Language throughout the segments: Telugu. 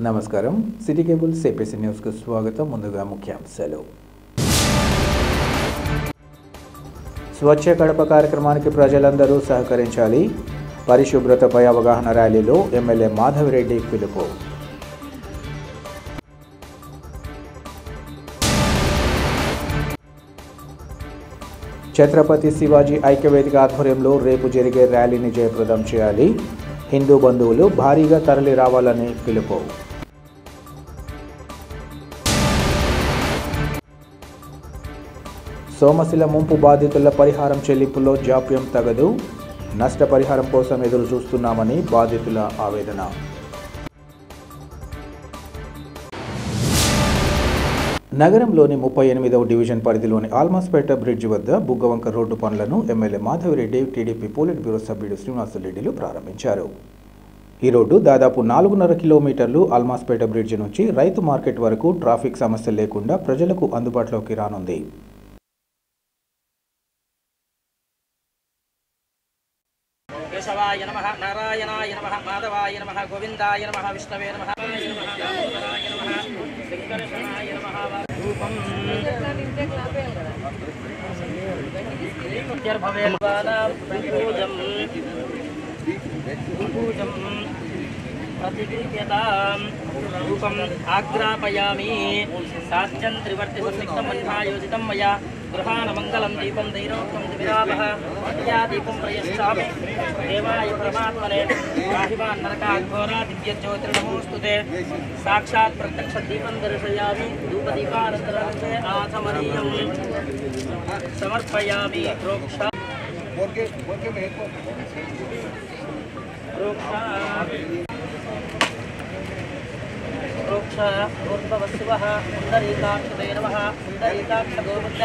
నమస్కారం సిటీ కేబుల్ సిపిసి న్యూస్ కు స్వాగతం. ముందుగా ముఖ్యాంశాలు. స్వచ్ఛ కడప కార్యక్రమానికి ప్రజలందరూ సహకరించాలి. పరిశుభ్రతపై అవగాహన ర్యాలీలో ఎమ్మెల్యే మాధవిరెడ్డి పిలుపు. ఛత్రపతి శివాజీ ఐక్యవేదిక ఆధ్వర్యంలో రేపు జరిగే ర్యాలీని జయప్రదం చేయాలి. హిందూ బంధువులు భారీగా తరలి రావాలని పిలుపు. సోమశిల ముంపు బాధితుల పరిహారం చెల్లింపులో జాప్యం తగదు. నష్టపరిహారం కోసం ఎదురు చూస్తున్నామని బాధితుల ఆవేదన. నగరంలోని 38వ డివిజన్ పరిధిలోని ఆల్మాస్పేట బ్రిడ్జ్ వద్ద బుగ్గవంక రోడ్డు పనులను MLA Madhavi Reddy, TDP polit bureau సభ్యుడు శ్రీనివాసరెడ్డిలు ప్రారంభించారు. ఈ రోడ్డు దాదాపు 4.5 కిలోమీటర్లు ఆల్మాస్పేట బ్రిడ్జ్ నుంచి రైతు మార్కెట్ వరకు ట్రాఫిక్ సమస్య లేకుండా ప్రజలకు అందుబాటులోకి రానుంది. కేశవాయ నమః, నారాయణాయ నమః, మాధవాయ నమః, గోవిందాయ నమః, విష్ణవే నమః, శంకరశరణాయ నమః. రూపం प्रतिगृह्यतां रूपम् आग्रापयामि. साध्यं त्रिवर्तिवस्निग्धमन्धायोजितं मया गृहाणमङ्गलं दीपं दैरोक्तं दिविरावः या दीपं प्रयच्छामि. देवाय परमात्मने राहिवान् नरकाघोरा दिव्यज्योतिर्नमोऽस्तु ते. साक्षात् प्रत्यक्षदीपं दर्शयामि. धूपदीपानन्तरं आचमनीयं समर्पयामि. प्रोक्षा प्रोक्षा ऊर्ध्ववस्वः पुण्डरीकाक्षते नमः. पुण्डरीकाक्ष गोविन्द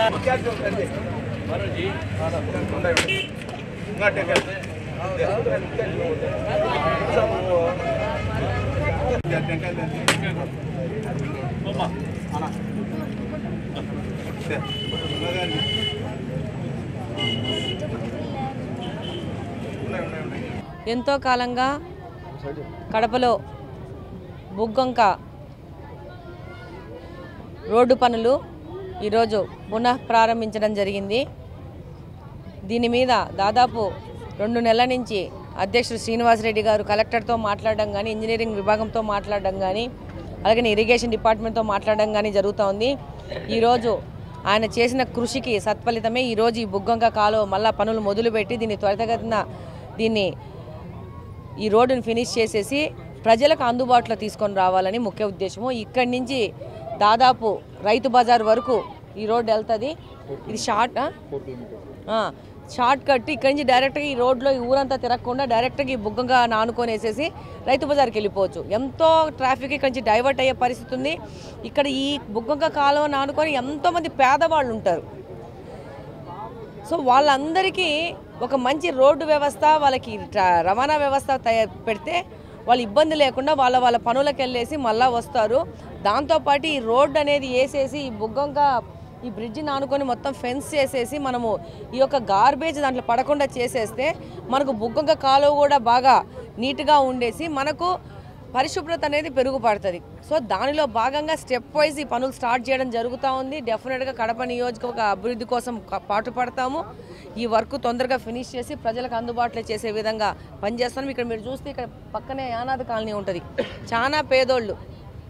ఎంతో కాలంగా కడపలో బుగ్గొంక రోడ్డు పనులు ఈరోజు పునః ప్రారంభించడం జరిగింది. దీని మీద దాదాపు 2 నెలల నుంచి అధ్యక్షుడు శ్రీనివాసరెడ్డి గారు కలెక్టర్తో మాట్లాడడం కానీ, ఇంజనీరింగ్ విభాగంతో మాట్లాడడం కానీ, అలాగే ఇరిగేషన్ డిపార్ట్మెంట్తో మాట్లాడడం కానీ జరుగుతూ ఉంది. ఈరోజు ఆయన చేసిన కృషికి సత్ఫలితమే ఈరోజు ఈ బుగ్గొంక కాలువ మళ్ళా పనులు మొదలుపెట్టి దీన్ని ఈ రోడ్డును ఫినిష్ చేసేసి ప్రజలకు అందుబాటులో తీసుకొని రావాలని ముఖ్య ఉద్దేశము. ఇక్కడి నుంచి దాదాపు రైతు బజార్ వరకు ఈ రోడ్డు వెళ్తుంది. ఇది షార్ట్ కట్. ఇక్కడి నుంచి డైరెక్ట్గా ఈ రోడ్లో ఈ ఊరంతా తిరగకుండా డైరెక్ట్గా ఈ బుగ్గంగా నానుకొని వేసేసి రైతు బజార్కి వెళ్ళిపోవచ్చు. ఎంతో ట్రాఫిక్ ఇక్కడి నుంచి డైవర్ట్ అయ్యే పరిస్థితి ఉంది. ఇక్కడ ఈ బుగ్గంక కాలువ నానుకొని ఎంతోమంది పేదవాళ్ళు ఉంటారు. సో వాళ్ళందరికీ ఒక మంచి రోడ్డు వ్యవస్థ, వాళ్ళకి రవాణా వ్యవస్థ పెడితే వాళ్ళు ఇబ్బంది లేకుండా వాళ్ళ పనులకు వెళ్ళేసి మళ్ళీ వస్తారు. దాంతోపాటు ఈ రోడ్డు అనేది వేసేసి ఈ బుగ్గొంక ఈ బ్రిడ్జిని ఆనుకొని మొత్తం ఫెన్స్ చేసేసి మనము ఈ యొక్క గార్బేజ్ దాంట్లో పడకుండా చేసేస్తే మనకు బుగ్గొంక కాలువ కూడా బాగా నీట్గా ఉండేసి మనకు పరిశుభ్రత అనేది పెరుగుపడుతుంది. సో దానిలో భాగంగా స్టెప్ వైజ్ ఈ పనులు స్టార్ట్ చేయడం జరుగుతూ ఉంది. డెఫినెట్గా కడప నియోజకవర్గ అభివృద్ధి కోసం పాటుపడతాము. ఈ వర్క్ తొందరగా ఫినిష్ చేసి ప్రజలకు అందుబాటులో చేసే విధంగా పనిచేస్తాము. ఇక్కడ మీరు చూస్తే ఇక్కడ పక్కనే యానాది కాలనీ ఉంటుంది. చాలా పేదోళ్ళు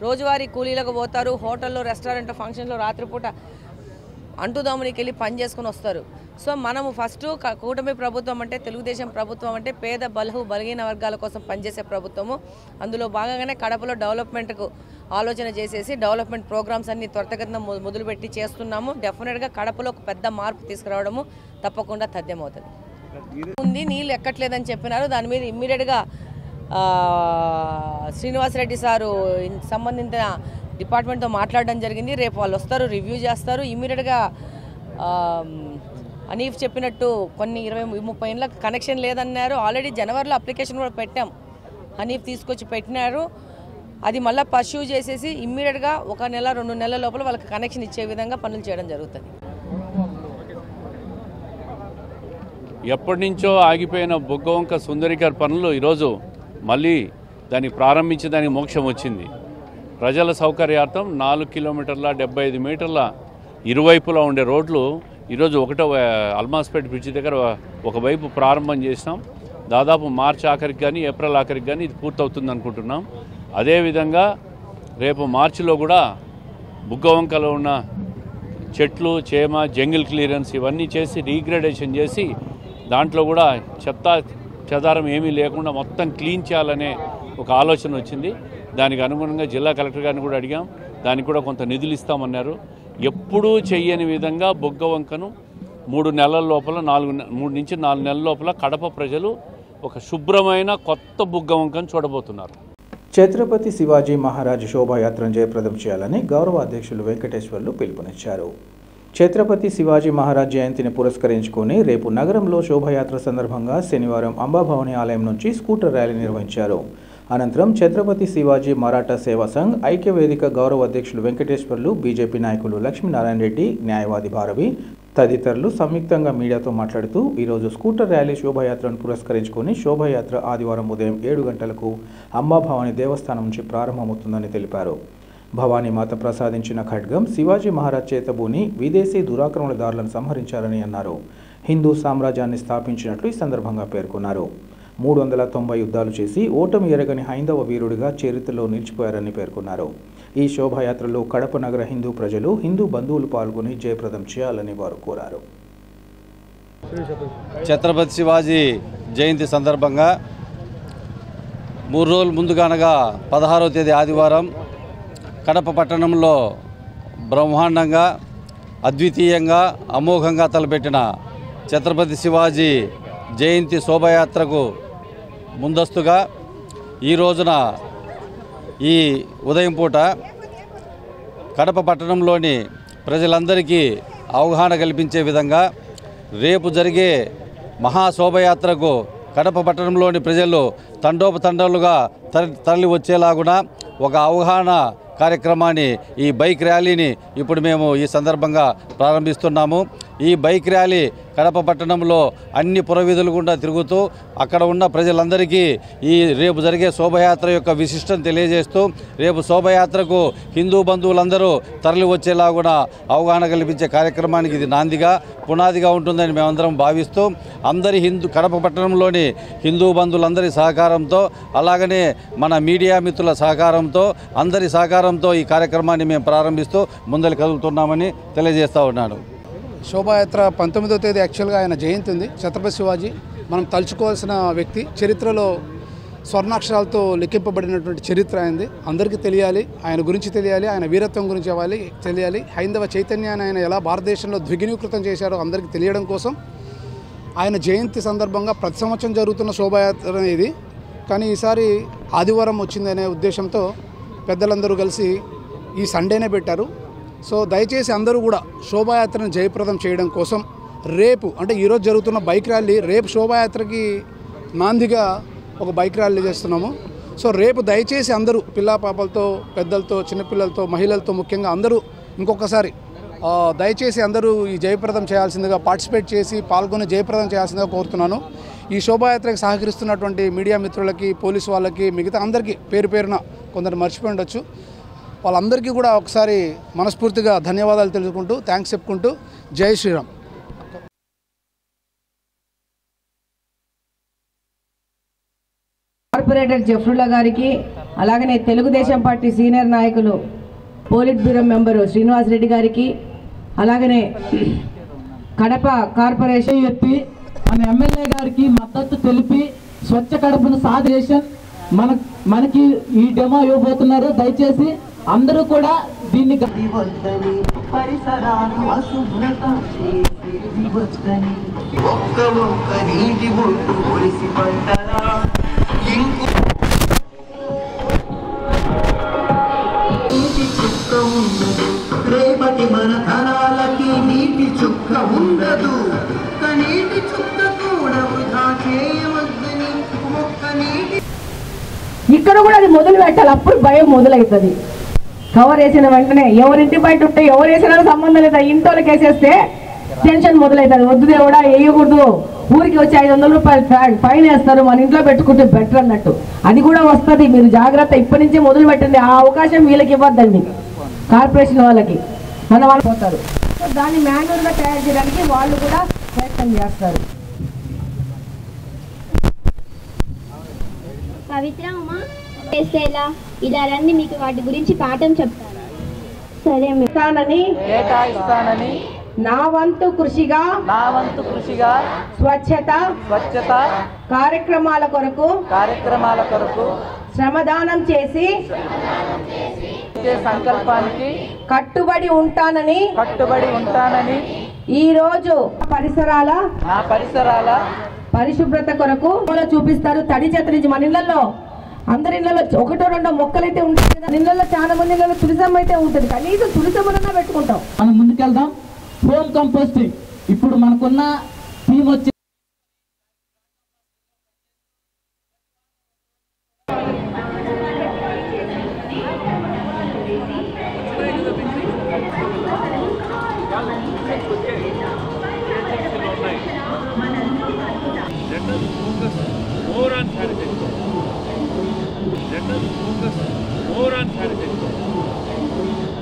రోజువారీ కూలీలకు పోతారు. హోటల్లో, రెస్టారెంట్, ఫంక్షన్లో రాత్రిపూట అంటుదామునికి వెళ్ళి పని చేసుకుని వస్తారు. సో మనము ఫస్ట్ కూటమి ప్రభుత్వం అంటే, తెలుగుదేశం ప్రభుత్వం అంటే పేద బలహీన వర్గాల కోసం పనిచేసే ప్రభుత్వము. అందులో భాగంగానే కడపలో డెవలప్మెంట్కు ఆలోచన చేసేసి డెవలప్మెంట్ ప్రోగ్రామ్స్ అన్ని త్వరితగతిన మొదలుపెట్టి చేస్తున్నాము. డెఫినెట్గా కడపలో ఒక పెద్ద మార్పు తీసుకురావడము తప్పకుండా తథ్యమవుతుంది. ఉంది నీళ్ళు ఎక్కట్లేదని చెప్పినారు. దాని మీద ఇమ్మీడియట్గా శ్రీనివాసరెడ్డి సారు సంబంధించిన డిపార్ట్మెంట్తో మాట్లాడడం జరిగింది. రేపు వాళ్ళు వస్తారు, రివ్యూ చేస్తారు. ఇమ్మీడియట్గా అనీఫ్ చెప్పినట్టు కొన్ని 20-30 ఏళ్ళకి కనెక్షన్ లేదన్నారు. ఆల్రెడీ జనవరిలో అప్లికేషన్ కూడా పెట్టాం. అనీఫ్ తీసుకొచ్చి పెట్టినారు. అది మళ్ళీ పర్స్యూ చేసేసి ఇమ్మీడియట్గా 1 నెల 2 నెలల లోపల వాళ్ళకి కనెక్షన్ ఇచ్చే విధంగా పనులు చేయడం జరుగుతుంది. ఎప్పటి నుంచో ఆగిపోయిన బుగ్గవంక సుందరీకరణ పనులు ఈరోజు మళ్ళీ దాన్ని ప్రారంభించి దానికి మోక్షం వచ్చింది. ప్రజల సౌకర్యార్థం 4 కిలోమీటర్ల 75 మీటర్ల ఇరువైపులా ఉండే రోడ్లు ఈరోజు ఒకటో అల్మాస్పేట్ బ్రిడ్జి దగ్గర ఒకవైపు ప్రారంభం చేసినాం. దాదాపు మార్చి ఆఖరికి కానీ ఏప్రిల్ ఆఖరికి కానీ ఇది పూర్తవుతుంది అనుకుంటున్నాం. అదేవిధంగా రేపు మార్చిలో కూడా బుగ్గవంకలో ఉన్న చెట్లు చేమ జంగిల్ క్లియరెన్స్ ఇవన్నీ చేసి రీగ్రేడేషన్ చేసి దాంట్లో కూడా చెత్త చెదారం ఏమీ లేకుండా మొత్తం క్లీన్ చేయాలనే ఒక ఆలోచన వచ్చింది. దానికి అనుగుణంగా జిల్లా కలెక్టర్ గారిని కూడా అడిగాం. దానికి కూడా కొంత నిధులు ఇస్తామన్నారు. ఎప్పుడూ చెయ్యని విధంగా బుగ్గవంకను 3 నెలల లోపల 3 నుంచి 4 నెలల లోపల కడప ప్రజలు ఒక శుభ్రమైన కొత్త బుగ్గవంకను చూడబోతున్నారు. ఛత్రపతి శివాజీ మహారాజ్ శోభాయాత్రను జయప్రదం చేయాలని గౌరవ అధ్యక్షులు వెంకటేశ్వర్లు పిలుపునిచ్చారు. ఛత్రపతి శివాజీ మహారాజ్ జయంతిని పురస్కరించుకొని రేపు నగరంలో శోభాయాత్ర సందర్భంగా శనివారం అంబాభవాని ఆలయం నుంచి స్కూటర్ ర్యాలీ నిర్వహించారు. అనంతరం ఛత్రపతి శివాజీ మరాఠా సేవా సంఘ్ ఐక్యవేదిక గౌరవ అధ్యక్షులు వెంకటేశ్వర్లు, బీజేపీ నాయకులు లక్ష్మీనారాయణ రెడ్డి, న్యాయవాది భారవి తదితరులు సంయుక్తంగా మీడియాతో మాట్లాడుతూ ఈరోజు స్కూటర్ ర్యాలీ శోభాయాత్రను పురస్కరించుకొని శోభాయాత్ర ఆదివారం ఉదయం 7 గంటలకు అంబాభవాని దేవస్థానం నుంచి ప్రారంభమవుతుందని తెలిపారు. భవానీ మాత ప్రసాదించిన ఖడ్గం శివాజీ మహారాజ్ చేతబూని విదేశీ దురాక్రమణదారులను సంహరించారని అన్నారు. హిందూ సామ్రాజ్యాన్ని స్థాపించినట్లు ఈ సందర్భంగా పేర్కొన్నారు. 390 యుద్ధాలు చేసి ఓటమి ఎరగని హైందవ వీరుడిగా చరిత్రలో నిలిచిపోయారని పేర్కొన్నారు. ఈ శోభాయాత్రలో కడప నగర హిందూ ప్రజలు, హిందూ బంధువులు పాల్గొని జయప్రదం చేయాలని వారు కోరారు. ఛత్రపతి శివాజీ జయంతి సందర్భంగా 3 రోజుల ముందుగా అనగా 16వ తేదీ ఆదివారం కడప పట్టణంలో బ్రహ్మాండంగా అద్వితీయంగా అమోఘంగా తలపెట్టిన ఛత్రపతి శివాజీ జయంతి శోభాయాత్రకు ముందస్తుగా ఈ రోజున ఈ ఉదయం పూట కడప పట్టణంలోని ప్రజలందరికీ అవగాహన కల్పించే విధంగా రేపు జరిగే మహాశోభయాత్రకు కడప పట్టణంలోని ప్రజలు తండోపతండాలుగా తరలి వచ్చేలాగున ఒక అవగాహన కార్యక్రమాన్ని ఈ బైక్ ర్యాలీని ఇప్పుడు మేము ఈ సందర్భంగా ప్రారంభిస్తున్నాము. ఈ బైక్ ర్యాలీ కడప పట్టణంలో అన్ని పురవీధులు గుండా తిరుగుతూ అక్కడ ఉన్న ప్రజలందరికీ ఈ రేపు జరిగే శోభయాత్ర యొక్క విశిష్టం తెలియజేస్తూ రేపు శోభయాత్రకు హిందూ బంధువులందరూ తరలి వచ్చేలాగున అవగాహన కల్పించే కార్యక్రమానికి ఇది నాందిగా పునాదిగా ఉంటుందని మేమందరం భావిస్తూ అందరి కడప పట్టణంలోని హిందూ బంధువులందరి సహకారంతో అలాగనే మన మీడియా మిత్రుల సహకారంతో అందరి సహకారంతో ఈ కార్యక్రమాన్ని మేము ప్రారంభిస్తూ ముందలు కదులుతున్నామని తెలియజేస్తూ ఉన్నాను. శోభాయాత్ర 19వ తేదీ యాక్చువల్గా ఆయన జయంతి ఉంది. ఛత్రపతి శివాజీ మనం తలుచుకోవాల్సిన వ్యక్తి, చరిత్రలో స్వర్ణాక్షరాలతో లిఖింపబడినటువంటి చరిత్ర అయింది. అందరికీ తెలియాలి, ఆయన గురించి తెలియాలి, ఆయన వీరత్వం గురించి తెలియాలి. హైందవ చైతన్యాన్ని ఆయన ఎలా భారతదేశంలో ద్విగుణీకృతం చేశారో అందరికీ తెలియడం కోసం ఆయన జయంతి సందర్భంగా ప్రతి సంవత్సరం జరుగుతున్న శోభాయాత్ర ఇది. కానీ ఈసారి ఆదివారం వచ్చిందనే ఉద్దేశంతో పెద్దలందరూ కలిసి ఈ సండేనే పెట్టారు. సో దయచేసి అందరూ కూడా శోభాయాత్రను జయప్రదం చేయడం కోసం రేపు అంటే ఈరోజు జరుగుతున్న బైక్ ర్యాలీ రేపు శోభాయాత్రకి నాందిగా ఒక బైక్ ర్యాలీ చేస్తున్నాము. సో రేపు దయచేసి అందరూ పిల్లా పాపలతో, పెద్దలతో, చిన్నపిల్లలతో, మహిళలతో ముఖ్యంగా అందరూ ఇంకొకసారి దయచేసి అందరూ ఈ జయప్రదం చేయాల్సిందిగా పార్టిసిపేట్ చేసి పాల్గొని జయప్రదం చేయాల్సిందిగా కోరుతున్నాను. ఈ శోభాయాత్రకు సహకరిస్తున్నటువంటి మీడియా మిత్రులకి, పోలీసు వాళ్ళకి, మిగతా అందరికీ పేరు పేరున కొందరు మర్చిపోయి ఉండొచ్చు, వాళ్ళందరికీ కూడా ఒకసారి మనస్ఫూర్తిగా ధన్యవాదాలు తెలుసుకుంటూ థ్యాంక్స్ చెప్పుకుంటూ జై శ్రీరామ్. కార్పొరేటర్ జఫ్రుల్లా గారికి, అలాగనే తెలుగుదేశం పార్టీ సీనియర్ నాయకులు polit bureau member Srinivas Reddy గారికి, అలాగనే కడప కార్పొరేషన్ ఎత్తి మన ఎమ్మెల్యే గారికి మద్దతు తెలిపి స్వచ్ఛ కడపను సాధించేషన్ మనకి ఈ డెమో ఇవ్వబోతున్నారు. దయచేసి అందరూ కూడా దీన్ని రేపటి మన తరాలకి నీటి చుక్క ఉండదు, నీటి చుక్క కూడా వృధా చేయవద్దని ఒక్క నీటి ఇక్కడ కూడా అది మొదలు పెట్టాలి. అప్పుడు భయం మొదలవుతుంది. కవర్ వేసిన వెంటనే ఎవరింటి బయట ఉంటే ఎవరు వేసినా సంబంధం లేదా, ఇంటోళ్ళకి వేసేస్తే టెన్షన్ మొదలవుతుంది. వద్దు దేవుడా వేయకూడదు, ఊరికి వచ్చి 500 రూపాయలు ఫైన్ వేస్తారు, మన ఇంట్లో పెట్టుకుంటే బెటర్ అన్నట్టు. అది కూడా వస్తుంది, మీరు జాగ్రత్త ఇప్పటి నుంచే మొదలు పెట్టండి. ఆ అవకాశం వీళ్ళకి ఇవ్వద్దండి, కార్పొరేషన్ వాళ్ళకి. మన వాళ్ళు పోతారు. సో దాన్ని మాన్యువల్గా తయారు చేయడానికి వాళ్ళు కూడా ప్రయత్నం చేస్తారు. పవిత్ర ఉమా చేసేలా ఇలా రండి, మీకు వాటి గురించి పాఠం చెప్తాను. సరే కేటాయిస్తానని నా వంతు కృషిగా స్వచ్ఛత కార్యక్రమాల కొరకు శ్రమదానం చేసి సంకల్పానికి కట్టుబడి ఉంటానని ఈ రోజు పరిసరాల పరిశుభ్రత కొరకు చూపిస్తారు. తడి చెత్త నుంచి మన ఇళ్లలో, అందరి ఇళ్లలో ఒకటో రెండో మొక్కలైతే ఉంటాయి కదా, ఇళ్లలో చాలా మంది ఇళ్లలో తులసమ్మ అయితే ఉంటుంది, కనీసం తులసమ్మలన్నా పెట్టుకుంటాం. మనం ముందుకెళ్దాం. హోమ్ కంపోస్టింగ్ ఇప్పుడు మనకున్న థీమ్ వచ్చి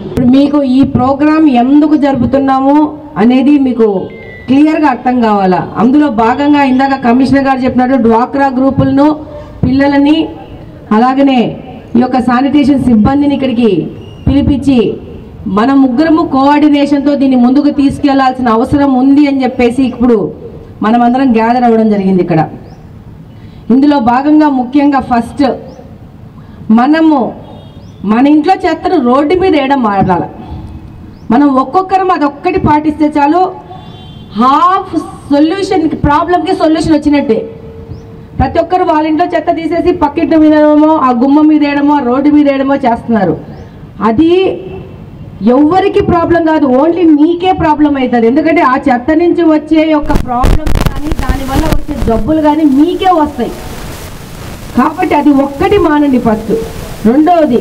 ఇప్పుడు మీకు ఈ ప్రోగ్రాం ఎందుకు జరుపుతున్నాము అనేది మీకు క్లియర్గా అర్థం కావాలా. అందులో భాగంగా ఇందాక కమిషనర్ గారు చెప్పినట్టు డ్వాక్రా గ్రూపులను, పిల్లలని, అలాగనే ఈ యొక్క శానిటేషన్ సిబ్బందిని ఇక్కడికి పిలిపించి మన ముగ్గురము కోఆర్డినేషన్తో దీన్ని ముందుకు తీసుకెళ్లాల్సిన అవసరం ఉంది అని చెప్పేసి ఇప్పుడు మనమందరం గ్యాదర్ అవ్వడం జరిగింది ఇక్కడ. ఇందులో భాగంగా ముఖ్యంగా ఫస్ట్ మనము మన ఇంట్లో చెత్తను రోడ్డు మీద వేయడం మారాలి. మనం ఒక్కొక్కరం అదొక్కటి పాటిస్తే చాలు, హాఫ్ సొల్యూషన్, ప్రాబ్లంకి సొల్యూషన్ వచ్చినట్టే. ప్రతి ఒక్కరు వాళ్ళ ఇంట్లో చెత్త తీసేసి పక్కింటి మీద వేయడమో, ఆ గుమ్మం మీద వేయడమో, ఆ రోడ్డు మీద వేయడమో చేస్తున్నారు. అది ఎవరికి ప్రాబ్లం కాదు, ఓన్లీ మీకే ప్రాబ్లం అవుతుంది. ఎందుకంటే ఆ చెత్త నుంచి వచ్చే యొక్క ప్రాబ్లం కానీ దానివల్ల వచ్చే జబ్బులు కానీ మీకే వస్తాయి. కాబట్టి అది ఒక్కటి మానండి ఫస్ట్. రెండవది,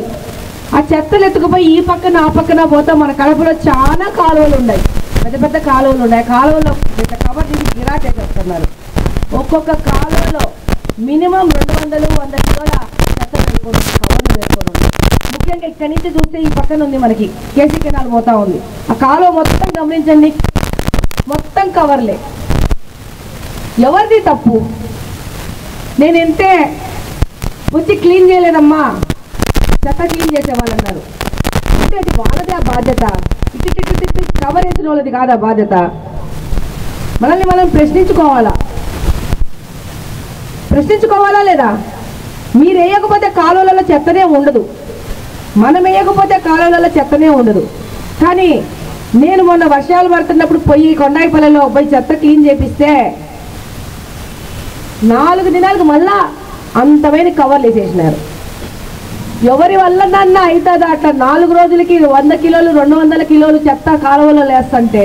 ఆ చెత్తలు ఎత్తుకుపోయి ఈ పక్కన ఆ పక్కన పోతా మన కడపలో చాలా కాలువలు ఉన్నాయి, పెద్ద పెద్ద కాలువలు ఉన్నాయి. కాలువలో కవర్ తీసి గిరాటే చేస్తున్నారు. ఒక్కొక్క కాలువలో మినిమం 200-100 కిలోల చెత్త వేసుకోండి, కవర్లు వేసుకోండి. ముఖ్యంగా ఇక్కడి నుంచి చూస్తే ఈ పక్కన ఉంది మనకి కేసీ కెనాల్ పోతా ఉంది, ఆ కాలువ మొత్తం గమనించండి, మొత్తం కవర్లే. ఎవరిది తప్పు? నేను ఎంతే వచ్చి క్లీన్ చేయలేదమ్మా, చెత్త క్లీన్ చేసేవాళ్ళు అన్నారు అంటే అది వాళ్ళదే ఆ బాధ్యత. ఇటు కవర్ వేసిన వాళ్ళది కాదా బాధ్యత? మనల్ని మనం ప్రశ్నించుకోవాలా లేదా? మీరు వేయకపోతే కాలువలలో చెత్తనే ఉండదు, మనం వేయకపోతే కాలువలలో చెత్తనే ఉండదు. కానీ నేను మొన్న వర్షాలు పడుతున్నప్పుడు పోయి కొండాయిపల్లెలో పోయి చెత్త క్లీన్ చేపిస్తే 4 దినాలకు మళ్ళా అంతమైన కవర్లు వేసేసినారు. ఎవరి వల్ల నన్న అవుతుందా? అట్లా 4 రోజులకి 100 కిలోలు 200 కిలోలు చెత్త కాలువలో లేస్తుంటే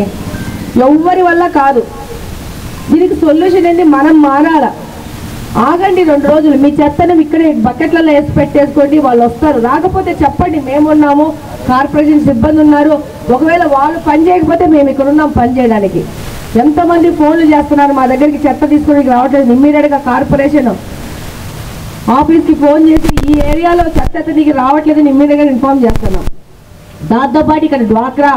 ఎవరి వల్ల కాదు. దీనికి సొల్యూషన్ ఏంటి? మనం మారాల. ఆగండి 2 రోజులు, మీ చెత్తను ఇక్కడే బకెట్లలో వేసి పెట్టేసుకోండి, వాళ్ళు వస్తారు. రాకపోతే చెప్పండి, మేమున్నాము, కార్పొరేషన్ సిబ్బంది ఉన్నారు. ఒకవేళ వాళ్ళు పని చేయకపోతే మేము ఇక్కడ ఉన్నాం పని చేయడానికి. ఎంతమంది ఫోన్లు చేస్తున్నారు మా దగ్గరికి చెత్త తీసుకోవడానికి రావట్లేదు. ఇమ్మీడియట్గా కార్పొరేషన్ ఆఫీస్కి ఫోన్ చేసి ఈ ఏరియాలో చెత్త నీకు రావట్లేదని ఇమ్మీడియట్గా ఇన్ఫార్మ్ చేస్తున్నాం. దాంతోపాటు ఇక్కడ డ్వాక్రా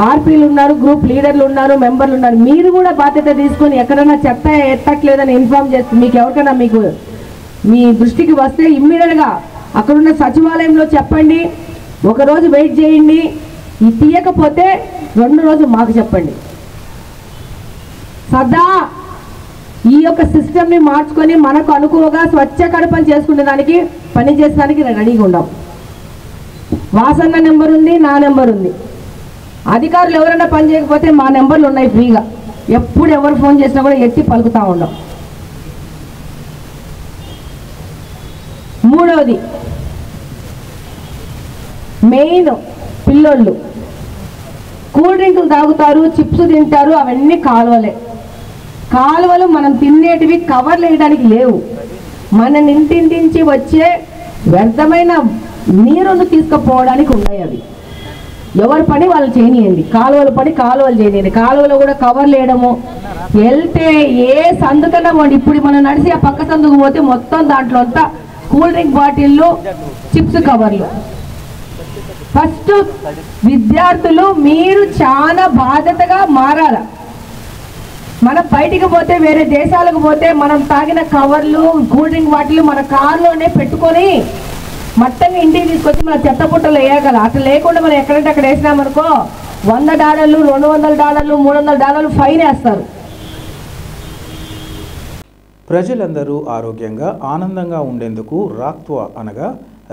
ఆర్పీలు ఉన్నారు, గ్రూప్ లీడర్లు ఉన్నారు, మెంబర్లు ఉన్నారు. మీరు కూడా బాధ్యత తీసుకొని ఎక్కడైనా చెత్త ఎత్తట్లేదని ఇన్ఫార్మ్ చేస్తే మీకు ఎవరికైనా మీ దృష్టికి వస్తే ఇమ్మీడియట్గా అక్కడున్న సచివాలయంలో చెప్పండి. ఒకరోజు వెయిట్ చేయండి, ఇది తీయకపోతే 2 రోజులు మాకు చెప్పండి. సదా ఈ యొక్క సిస్టమ్ని మార్చుకొని మనకు అనుకువగా స్వచ్ఛ కడపని చేసుకునే దానికి పని చేసేదానికి రెడీగా ఉండాం. వాసన్న నెంబర్ ఉంది, నా నెంబర్ ఉంది. అధికారులు ఎవరైనా పని చేయకపోతే మా నెంబర్లు ఉన్నాయి ఫ్రీగా, ఎప్పుడు ఎవరు ఫోన్ చేసినా కూడా ఎత్తి పలుకుతూ ఉండం. మూడవది మెయిన్, పిల్లోళ్ళు కూల్ డ్రింకులు తాగుతారు, చిప్స్ తింటారు, అవన్నీ కాలువలే. కాలువలు మనం తినేటివి కవర్లు వేయడానికి లేవు. మన ఇంటింటించి వచ్చే వ్యర్థమైన నీరును తీసుకుపోవడానికి ఉన్నాయి. అవి ఎవరి పని వాళ్ళు చేయనియండి, కాలువల పని కాలువలు చేయనియండి. కాలువలో కూడా కవర్లు వేయడము, వెళ్తే ఏ సందుకన్నా పోండి. ఇప్పుడు మనం నడిచి ఆ పక్క సందుకు పోతే మొత్తం దాంట్లో అంతా కూల్ డ్రింక్ బాటిళ్ళు, చిప్స్ కవర్లు. ఫస్ట్ విద్యార్థులు మీరు చాలా బాధ్యతగా మారాల. మనం బయటికి పోతే, వేరే దేశాలకు పోతే మనం తాగిన కవర్లు, కూల్ డ్రింక్ బాటిల్ మన కారులోనే పెట్టుకొని మొత్తంగా ఇంటికి తీసుకొచ్చి మన చెత్త పుట్టలు వేయగల. అట్లా లేకుండా మనం ఎక్కడంటే అక్కడ వేసినామనుకో $100, $200, $300 ఫైన్ వేస్తారు. ప్రజలందరూ ఆరోగ్యంగా ఆనందంగా ఉండేందుకు రాక్త్వా అనగా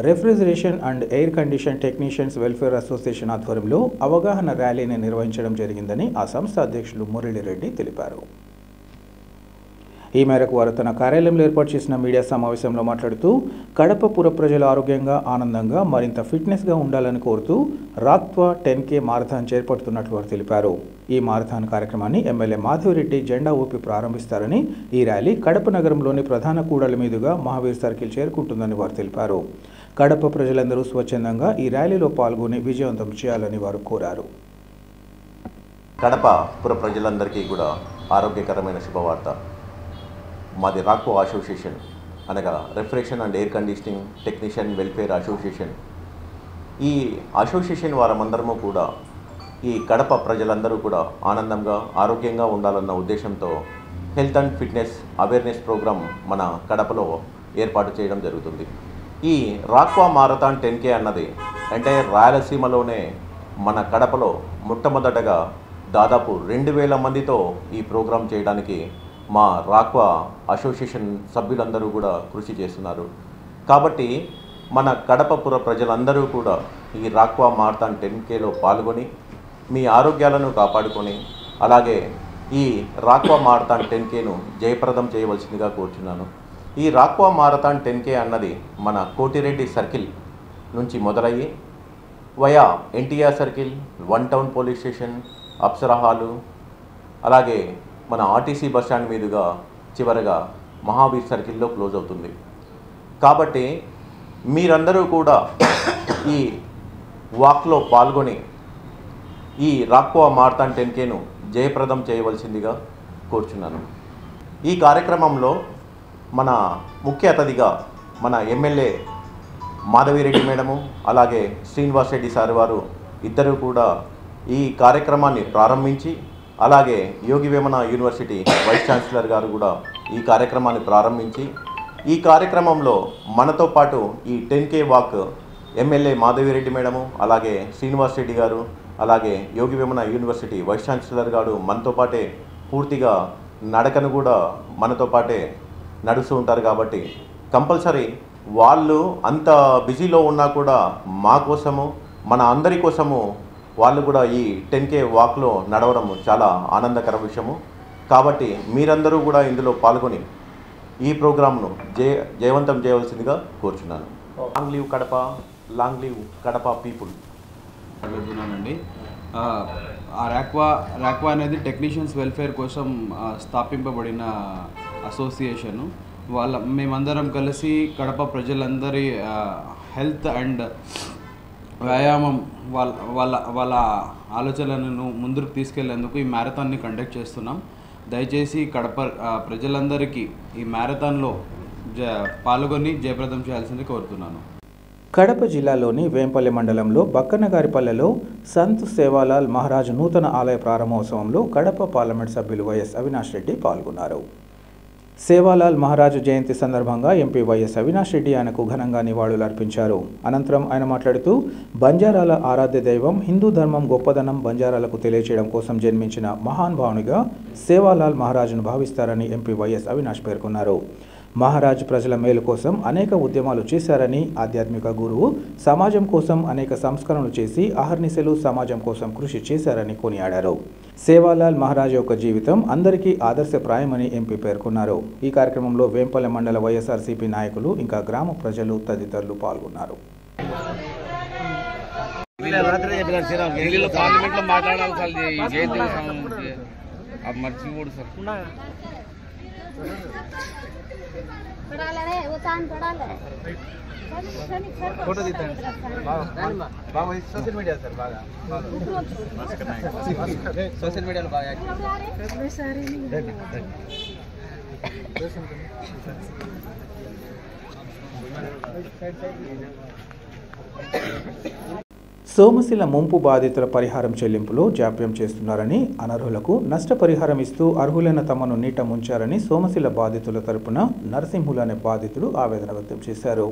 refrigeration and air condition technicians welfare association ఆధ్వర్యంలో అవగాహన ర్యాలీని నిర్వహించడం జరిగిందని ఆ సంస్థ అధ్యక్షులు మురళిరెడ్డి తెలిపారు. ఈ మేరకు వారు తన కార్యాలయంలో ఏర్పాటు చేసిన మీడియా సమావేశంలో మాట్లాడుతూ కడప పుర ప్రజలు ఆరోగ్యంగా ఆనందంగా మరింత ఫిట్నెస్గా ఉండాలని కోరుతూ రాక్త్వా 10K మారథాన్ చేపడుతున్నట్లు వారు తెలిపారు. ఈ మారథాన్ కార్యక్రమాన్ని ఎమ్మెల్యే మాధవిరెడ్డి జెండా ఊపి ప్రారంభిస్తారని, ఈ ర్యాలీ కడప నగరంలోని ప్రధాన కూడలి మీదుగా మహావీర్ సర్కిల్ చేరుకుంటుందని వారు తెలిపారు. కడప ప్రజలందరూ స్వచ్ఛందంగా ఈ ర్యాలీలో పాల్గొని విజయవంతం చేయాలని వారు కోరారు. కడప పుర ప్రజలందరికీ కూడా ఆరోగ్యకరమైన శుభవార్త. మాది రాక్వా అసోసియేషన్ అనగా refrigeration and air conditioning technician welfare association. ఈ అసోసియేషన్ వారమందరము కూడా ఈ కడప ప్రజలందరూ కూడా ఆనందంగా ఆరోగ్యంగా ఉండాలన్న ఉద్దేశంతో health and fitness awareness programme మన కడపలో ఏర్పాటు చేయడం జరుగుతుంది. ఈ రాక్వా మారథాన్ 10K అన్నది ఎంటైర్ రాయలసీమలోనే మన కడపలో మొట్టమొదటగా దాదాపు 2000 మందితో ఈ ప్రోగ్రాం చేయడానికి మా రాక్వా అసోసియేషన్ సభ్యులందరూ కూడా కృషి చేస్తున్నారు. కాబట్టి మన కడపపుర ప్రజలందరూ కూడా ఈ రాక్వా మారథాన్ 10Kలో పాల్గొని మీ ఆరోగ్యాలను కాపాడుకొని అలాగే ఈ రాక్వా మారథాన్ 10Kను జయప్రదం చేయవలసిందిగా కోరుచున్నాను. ఈ రాక్వా మారథాన్ 10K అన్నది మన కోటిరెడ్డి సర్కిల్ నుంచి మొదలయ్యి via NTR circle, 1 town police station, Apsara hall, అలాగే మన ఆర్టీసీ బస్టాండ్ మీదుగా చివరగా మహావీర్ సర్కిల్లో క్లోజ్ అవుతుంది. కాబట్టి మీరందరూ కూడా ఈ వాక్లో పాల్గొని ఈ రాక్వా మారథాన్ 10Kను జయప్రదం చేయవలసిందిగా కోరుచున్నాను. ఈ కార్యక్రమంలో మన ముఖ్య అతిథిగా మన ఎమ్మెల్యే మాధవిరెడ్డి మేడము అలాగే శ్రీనివాస్ రెడ్డి సార్ వారు ఇద్దరు కూడా ఈ కార్యక్రమాన్ని ప్రారంభించి, అలాగే Yogi Vemana university vice chancellor గారు కూడా ఈ కార్యక్రమాన్ని ప్రారంభించి, ఈ కార్యక్రమంలో మనతో పాటు ఈ 10K walk MLA Madhavi Reddy madam అలాగే శ్రీనివాస్ రెడ్డి గారు అలాగే Yogi Vemana university vice chancellor గారు మనతో పాటే పూర్తిగా నడకను కూడా మనతో పాటే నడుస్తూ ఉంటారు. కాబట్టి కంపల్సరీ వాళ్ళు అంత బిజీలో ఉన్నా కూడా మా కోసము మన అందరి కోసము వాళ్ళు కూడా ఈ 10K వాక్లో నడవడం చాలా ఆనందకర విషయము. కాబట్టి మీరందరూ కూడా ఇందులో పాల్గొని ఈ ప్రోగ్రామ్ను జయవంతం చేయవలసిందిగా కోరుచున్నాను. Long live Kadapa, long live Kadapa people. అడుగుతున్నానండి. ఆ రాక్వా అనేది టెక్నీషియన్స్ వెల్ఫేర్ కోసం స్థాపింపబడిన అసోసియేషను. మేమందరం కలిసి కడప ప్రజలందరి హెల్త్ అండ్ వ్యాయామం వాళ్ళ ఆలోచనలను ముందుకు తీసుకెళ్లేందుకు ఈ మ్యారథాన్ని కండక్ట్ చేస్తున్నాం. దయచేసి కడప ప్రజలందరికీ ఈ మ్యారథాన్లో పాల్గొని జయప్రదం చేయాల్సింది కోరుతున్నాను. కడప జిల్లాలోని వేంపల్లి మండలంలో బక్కన్నగారిపల్లెలో సంత్ సేవాలాల్ మహారాజ్ నూతన ఆలయ ప్రారంభోత్సవంలో కడప పార్లమెంట్ సభ్యులు వైఎస్ అవినాష్ రెడ్డి పాల్గొన్నారు. సేవాలాల్ మహారాజు జయంతి సందర్భంగా ఎంపీ వైఎస్ అవినాష్ రెడ్డి ఆయనకు ఘనంగా నివాళులు అర్పించారు. అనంతరం ఆయన మాట్లాడుతూ బంజారాల ఆరాధ్య దైవం, హిందూ ధర్మం గొప్పదనం బంజారాలకు తెలియచేయడం కోసం జన్మించిన మహానుభావునిగా సేవాలాల్ మహారాజును భావిస్తారని ఎంపీ వైఎస్ అవినాష్ పేర్కొన్నారు. మహారాజ్ ప్రజల మేలు కోసం అనేక ఉద్యమాలు చేశారని, ఆధ్యాత్మిక గురువు సమాజం కోసం అనేక సంస్కరణలు చేసి అహర్నిశలు సమాజం కోసం కృషి చేశారని కొనియాడారు. సేవాలాల్ మహారాజ్ యొక్క జీవితం అందరికీ ఆదర్శప్రాయమని ఎంపీ పేర్కొన్నారు. ఈ కార్యక్రమంలో వేంపల్లి మండల వైఎస్ఆర్సీపీ నాయకులు ఇంకా గ్రామ ప్రజలు తదితరులు పాల్గొన్నారు. ఫోటో తీద్దాం బాగా సోషల్ మీడియా సార్ బాగా సోషల్ మీడియాలో బాగా సోమశిల ముంపు బాధితుల పరిహారం చెల్లింపులో జాప్యం చేస్తున్నారని, అనర్హులకు నష్టపరిహారం ఇస్తూ అర్హులైన తమను నీట ముంచారని సోమశిల బాధితుల తరపున నరసింహులు అనే బాధితుడు ఆవేదన వ్యక్తం చేశారు.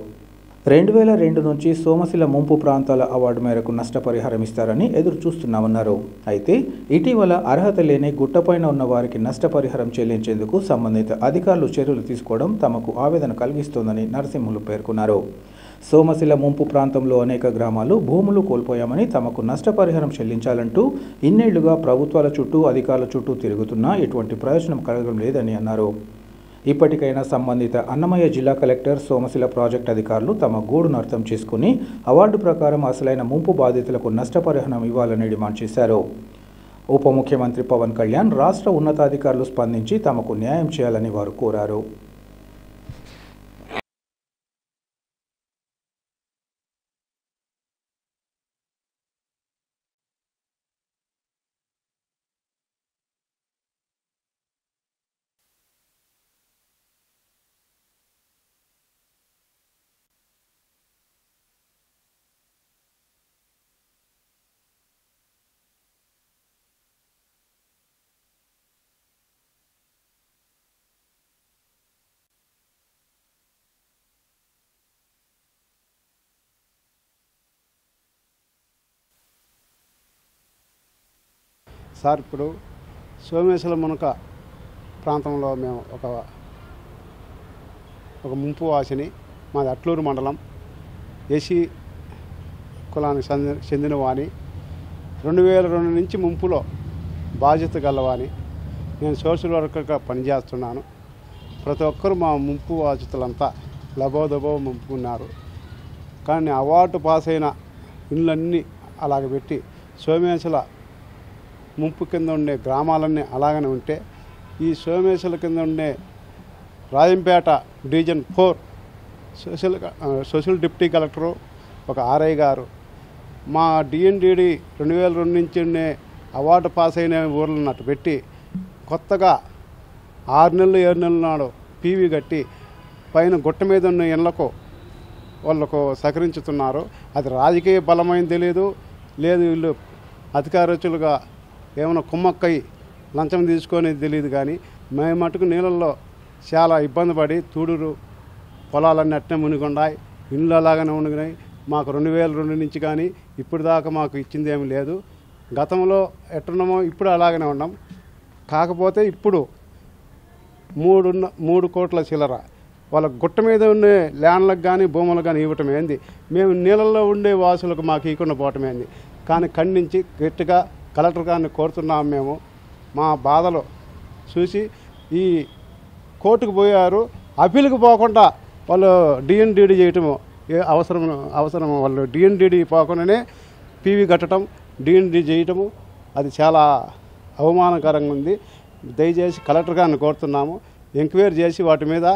2002 నుంచి సోమశిల ముంపు ప్రాంతాల అవార్డు మేరకు నష్టపరిహారం ఇస్తారని ఎదురు చూస్తున్నామన్నారు. అయితే ఇటీవల అర్హత లేని గుట్టపైన ఉన్న వారికి నష్టపరిహారం చెల్లించేందుకు సంబంధిత అధికారులు చర్యలు తీసుకోవడం తమకు ఆవేదన కలిగిస్తోందని నరసింహులు పేర్కొన్నారు. సోమశిల ముంపు ప్రాంతంలో అనేక గ్రామాలు భూములు కోల్పోయామని, తమకు నష్టపరిహారం చెల్లించాలంటూ ఇన్నేళ్లుగా ప్రభుత్వాల చుట్టూ అధికారుల చుట్టూ తిరుగుతున్నా ఎటువంటి ప్రయోజనం కలగడం లేదని అన్నారు. ఇప్పటికైనా సంబంధిత అన్నమయ్య జిల్లా కలెక్టర్, సోమశిల ప్రాజెక్టు అధికారులు తమ గోడును అర్థం చేసుకుని అవార్డు ప్రకారం అసలైన ముంపు బాధితులకు నష్టపరిహారం ఇవ్వాలని డిమాండ్ చేశారు. ఉప ముఖ్యమంత్రి పవన్ కళ్యాణ్, రాష్ట్ర ఉన్నతాధికారులు స్పందించి తమకు న్యాయం చేయాలని వారు కోరారు. సార్, ఇప్పుడు సోమేశ్వర మునక ప్రాంతంలో మేము ఒక ముంపు వాసిని, మాది అట్లూరు మండలం, ఎసి కులానికి చెందిన వాణి, 2002 నుంచి ముంపులో బాధ్యత గలవాణి. నేను సోషల్ వర్కర్గా పనిచేస్తున్నాను. ప్రతి ఒక్కరు మా ముంపు బాధితులంతా లబోదబో ముంపుకున్నారు. కానీ అవార్డు పాస్ అయిన ఇళ్ళన్నీ అలాగ పెట్టి సోమేశ్వర ముంపు కింద ఉండే గ్రామాలన్నీ అలాగనే ఉంటే, ఈ సోమేశ్వర కింద ఉండే Rajampet division 4 social deputy collector, ఒక ఆర్ఐ గారు మా డిఎన్డిడి 2002 నుంచి ఉండే అవార్డు పాస్ అయిన ఊర్లు ఉన్నట్టు పెట్టి కొత్తగా 6 నెలలు 7 నెలల నాడు పీవీ కట్టి పైన గుట్ట మీద ఉన్న ఇళ్లకు వాళ్ళకు సహకరించుతున్నారు. అది రాజకీయ బలమైంది తెలియదు, లేదు వీళ్ళు అధికారచులుగా ఏమైనా కుమ్మక్కయి లంచం తీసుకొని తెలియదు. కానీ మేము మటుకు నీళ్ళల్లో చాలా ఇబ్బంది పడి తూడురు పొలాలన్నీ అట్నే మునిగున్నాయి, ఇండ్లు అలాగనే మునిగినాయి. మాకు 2002 నుంచి కానీ ఇప్పుడు దాకా మాకు ఇచ్చింది ఏమి లేదు. గతంలో ఎట్టున్నామో ఇప్పుడు అలాగనే ఉన్నాం. కాకపోతే ఇప్పుడు 3 కోట్ల చిల్లర వాళ్ళ గుట్ట మీద ఉండే ల్యాండ్లకు కానీ భూములకు కానీ ఇవ్వటం ఏంది, మేము నీళ్ళల్లో ఉండే వాసులకు మాకు ఇవ్వకుండా పోవటం ఏంది. కానీ ఖండించి గట్టిగా కలెక్టర్ గారిని కోరుతున్నాము. మేము మా బాధలు చూసి ఈ కోర్టుకు పోయారు, అప్పీల్కి పోకుండా వాళ్ళు డిఎన్డిడి చేయటము అవసరం వాళ్ళు డిఎన్డిడి పోకుండానే పీవీ కట్టడం, డిఎన్డి చేయటము అది చాలా అవమానకరంగా ఉంది. దయచేసి కలెక్టర్ గారిని కోరుతున్నాము, ఎంక్వైరీ చేసి వాటి మీద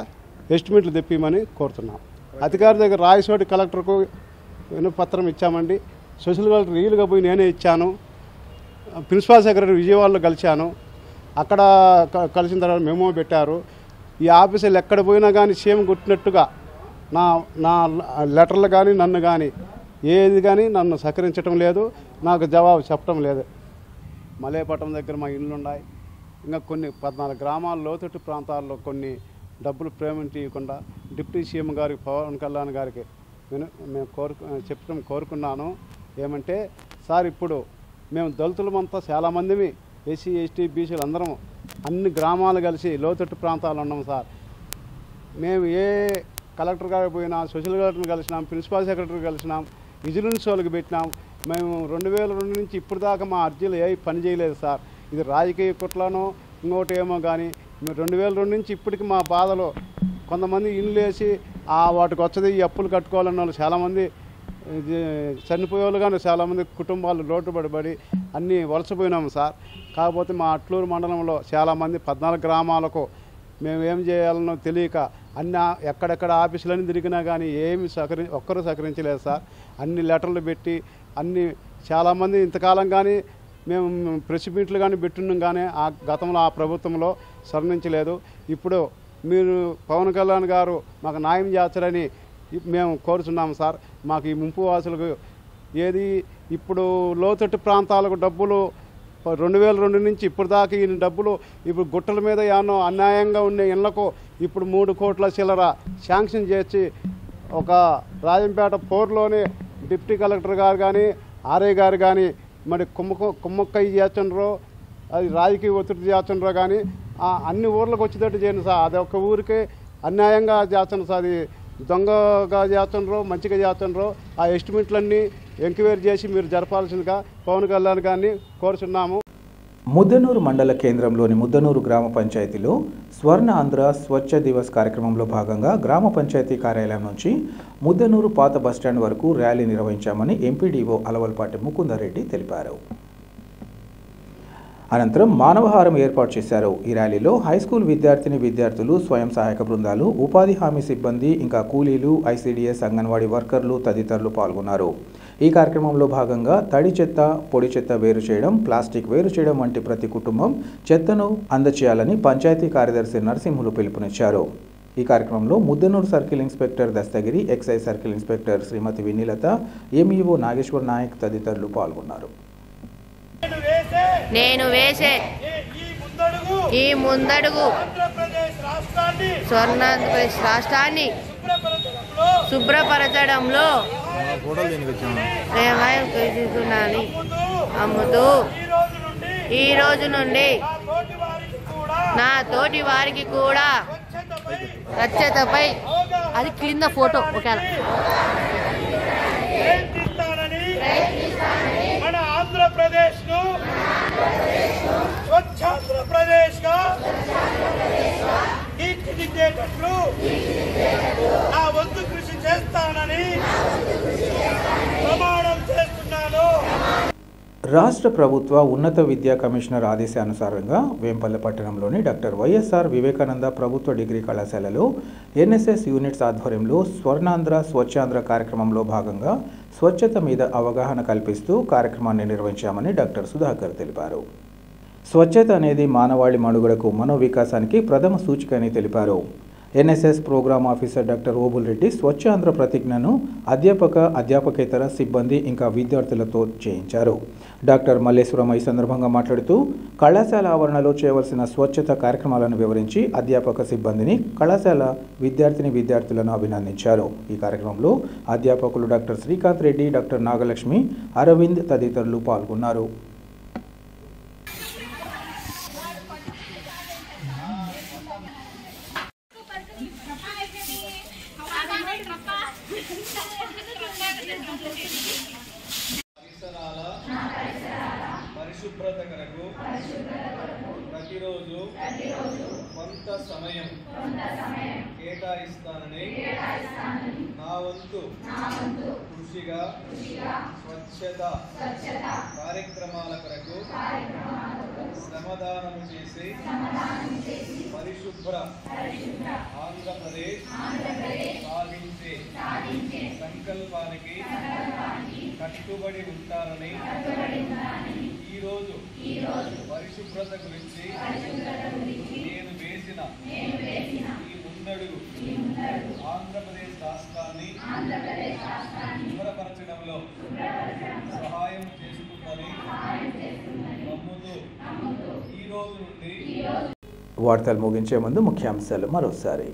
ఎస్టిమేట్లు తెప్పిమని కోరుతున్నాము. అధికారి దగ్గర రాయసోటి కలెక్టర్కు వినపత్రం ఇచ్చామండి. సోషల్ కలెక్టర్ రీలుగా పోయి నేనే ఇచ్చాను. ప్రిన్సిపాల్ సెక్రటరీ విజయవాడలో కలిశాను. అక్కడ కలిసిన తర్వాత మెమో పెట్టారు. ఈ ఆఫీసులు ఎక్కడ పోయినా కానీ సేమ్ కొట్టినట్టుగా నా లెటర్లు కానీ నన్ను కానీ ఏది కానీ నన్ను సహకరించడం లేదు, నాకు జవాబు చెప్పడం లేదు. మలేపట్నం దగ్గర మా ఇళ్ళు ఉన్నాయి. ఇంకా కొన్ని 14 గ్రామాల లోతట్టు ప్రాంతాల్లో కొన్ని డబ్బులు పేమెంట్ ఇవ్వకుండా డిప్యూటీ సీఎం గారికి, పవన్ కళ్యాణ్ గారికి మేము చెప్పడం కోరుకున్నాను. ఏమంటే సార్, ఇప్పుడు మేము దళితులమంతా చాలామందిమి, ఎస్సీ ఎస్టీ బీసీలు అందరం అన్ని గ్రామాలు కలిసి లోతట్టు ప్రాంతాలు ఉన్నాం సార్. మేము ఏ కలెక్టర్ గారికి పోయినా, సోషల్ కలెక్టర్ని కలిసినాం, ప్రిన్సిపాల్ సెక్రటరీ కలిసినాం, విజిలెన్స్ వాళ్ళకి పెట్టినాం. మేము 2002 నుంచి ఇప్పుడు దాకా మా అర్జీలు ఏ పని చేయలేదు సార్. ఇది రాజకీయ కుట్రనో ఇంకోటి ఏమో కానీ మేము 2002 నుంచి ఇప్పటికి మా బాధలో కొంతమంది ఇండ్లు వేసి వాటికి వచ్చేది ఈ అప్పులు కట్టుకోవాలన్న వాళ్ళు చాలామంది చనిపోయే వాళ్ళు, కానీ చాలామంది కుటుంబాలు లోటుపడి అన్నీ వలసపోయినాము సార్. కాకపోతే మా అట్లూరు మండలంలో చాలామంది 14 గ్రామాలకు మేము ఏం చేయాలనో తెలియక ఎక్కడెక్కడ ఆఫీసులన్నీ తిరిగినా కానీ ఏమి ఒక్కరూ సహకరించలేదు సార్. అన్ని లెటర్లు పెట్టి చాలామంది ఇంతకాలం కానీ మేము ప్రెస్ మీట్లు కానీ పెట్టున్నాం కానీ ఆ గతంలో ఆ ప్రభుత్వంలో స్మరించలేదు. ఇప్పుడు మీరు పవన్ కళ్యాణ్ గారు మాకు న్యాయం చేస్తారని మేము కోరుచున్నాము సార్. మాకు ఈ ముంపు వాసులకు ఏది ఇప్పుడు లోతట్టు ప్రాంతాలకు డబ్బులు 2002 నుంచి ఇప్పుడు దాకా ఈ డబ్బులు ఇప్పుడు గుట్టల మీద ఏమో అన్యాయంగా ఉండే ఇళ్లకు ఇప్పుడు 3 కోట్ల చిల్లర శాంక్షన్ చేసి ఒక రాజంపేట పోర్లోనే డిప్యూటీ కలెక్టర్ గారు కానీ ఆర్ఐ గారు కానీ మరి కుమ్మక్కయ్య చేస్తుండ్రో అది రాజకీయ ఒత్తిడి చేస్తుండ్రో కానీ అన్ని ఊర్లకు వచ్చేటట్టు చేయండి సార్. అది ఒక ఊరికే అన్యాయంగా చేస్తుండ్రు సార్. అది దొంగగా చేస్తుండ్రో మంచిగా చేస్తుండ్రో ఆ ఎస్టిమేట్లన్నీ ఎంక్వైరీ చేసి మీరు జరపాల్సిందిగా పవన్ కళ్యాణ్ గారిని కోరుచున్నాము. ముద్దనూరు మండల కేంద్రంలోని ముద్దనూరు గ్రామ పంచాయతీలో స్వర్ణ ఆంధ్ర స్వచ్ఛ దివస్ కార్యక్రమంలో భాగంగా గ్రామ పంచాయతీ కార్యాలయం నుంచి ముద్దనూరు పాత బస్టాండ్ వరకు ర్యాలీ నిర్వహించామని ఎంపీడీఓ అలవల్పాటి ముకుందరెడ్డి తెలిపారు. అనంతరం మానవహారం ఏర్పాటు చేశారు. ఈ ర్యాలీలో హైస్కూల్ విద్యార్థులు, స్వయం సహాయక బృందాలు, ఉపాధి హామీ సిబ్బంది, ఇంకా కూలీలు, ఐసీడీఎస్, అంగన్వాడీ వర్కర్లు తదితరులు పాల్గొన్నారు. ఈ కార్యక్రమంలో భాగంగా తడి చెత్త, పొడి చెత్త వేరు చేయడం, ప్లాస్టిక్ వేరు చేయడం వంటి ప్రతి కుటుంబం చెత్తను అందచేయాలని పంచాయతీ కార్యదర్శి నరసింహులు పిలుపునిచ్చారు. ఈ కార్యక్రమంలో Muddanur circle inspector Dastagiri, excise circle inspector Srimathi Vineelatha, MEO Nageswar Naik తదితరులు పాల్గొన్నారు. నేను వేసే ఈ ముందడుగు స్వర్ణాంధ్రప్రదేశ్ రాష్ట్రాన్ని శుభ్రపరచడంలో అమ్ముతూ ఈ రోజు నుండి నా తోటి వారికి కూడా స్వచ్ఛతపై అది క్రింద ఫోటో ఒకవేళ మన ఆంధ్రప్రదేశ్ ను స్వచ్ఛాంధ్రప్రదేశ్ గా తీర్చిదిద్దేటట్లు నా వంతు కృషి చేస్తానని ప్రమాణం చేస్తున్నాను. రాష్ట్ర ప్రభుత్వ ఉన్నత విద్యా కమిషనర్ ఆదేశానుసారంగా వేంపల్లె పట్టణంలోని డాక్టర్ వైఎస్ఆర్ వివేకానంద ప్రభుత్వ డిగ్రీ కళాశాలలో ఎన్ఎస్ఎస్ యూనిట్స్ ఆధ్వర్యంలో స్వర్ణాంధ్ర స్వచ్ఛాంధ్ర కార్యక్రమంలో భాగంగా స్వచ్ఛత మీద అవగాహన కల్పిస్తూ కార్యక్రమాన్ని నిర్వహించామని డాక్టర్ సుధాకర్ తెలిపారు. స్వచ్ఛత అనేది మానవాళి మనుగడకు మనోవికాసానికి ప్రథమ సూచిక అని తెలిపారు. NSS programme officer doctor Obul Reddy Swachhandhra ప్రతిజ్ఞను అధ్యాపకేతర సిబ్బంది ఇంకా విద్యార్థులతో చేయించారు. డాక్టర్ మల్లేశ్వరం ఈ సందర్భంగా మాట్లాడుతూ కళాశాల ఆవరణలో చేయవలసిన స్వచ్ఛత కార్యక్రమాలను వివరించి అధ్యాపక సిబ్బందిని, కళాశాల విద్యార్థులను అభినందించారు. ఈ కార్యక్రమంలో అధ్యాపకులు డాక్టర్ శ్రీకాంత్ రెడ్డి, డాక్టర్ నాగలక్ష్మి, అరవింద్ తదితరులు పాల్గొన్నారు. పరిశుభ్రత కొరకు ప్రతిరోజు కొంత సమయం కేటాయిస్తానని నా వంతు కృషిగా స్వచ్ఛత కార్యక్రమాల కొరకు శ్రమదానము చేసి పరిశుభ్ర ఆంధ్రప్రదేశ్ సాధించే సంకల్పానికి కట్టుబడి ఉంటారని ఈరోజు పరిశుభ్రత గురించి నేను వేసిన ఈ ముందడుగు ఆంధ్రప్రదేశ్ రాష్ట్రాన్ని శుభ్రపరచడంలో సహాయం చేస్తుందని నమ్ముతూ ఈ రోజు నుండి వార్తలు ముగించే ముందు ముఖ్యాంశాలు మరోసారి.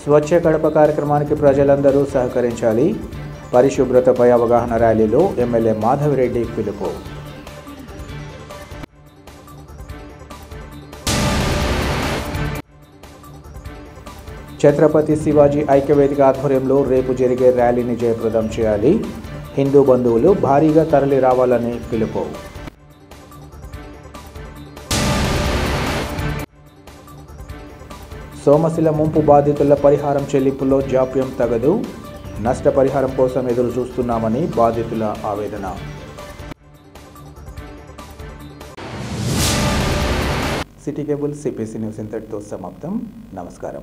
స్వచ్ఛ కడప కార్యక్రమానికి ప్రజలందరూ సహకరించాలి. పరిశుభ్రతపై అవగాహన ర్యాలీలో ఎమ్మెల్యే మాధవిరెడ్డి పిలుపు. ఛత్రపతి శివాజీ ఐక్యవేదిక ఆధ్వర్యంలో రేపు జరిగే ర్యాలీని జయప్రదం చేయాలి. హిందూ బంధువులు భారీగా తరలి రావాలని పిలుపు. సోమశిల ముంపు బాధితుల పరిహారం చెల్లింపులో జాప్యం తగదు. నష్టపరిహారం కోసం ఎదురు చూస్తున్నామని బాధితుల ఆవేదన. సిటీ కేబుల్ సిపిసి న్యూస్ ఇంతటితో సమాప్తం. నమస్కారం.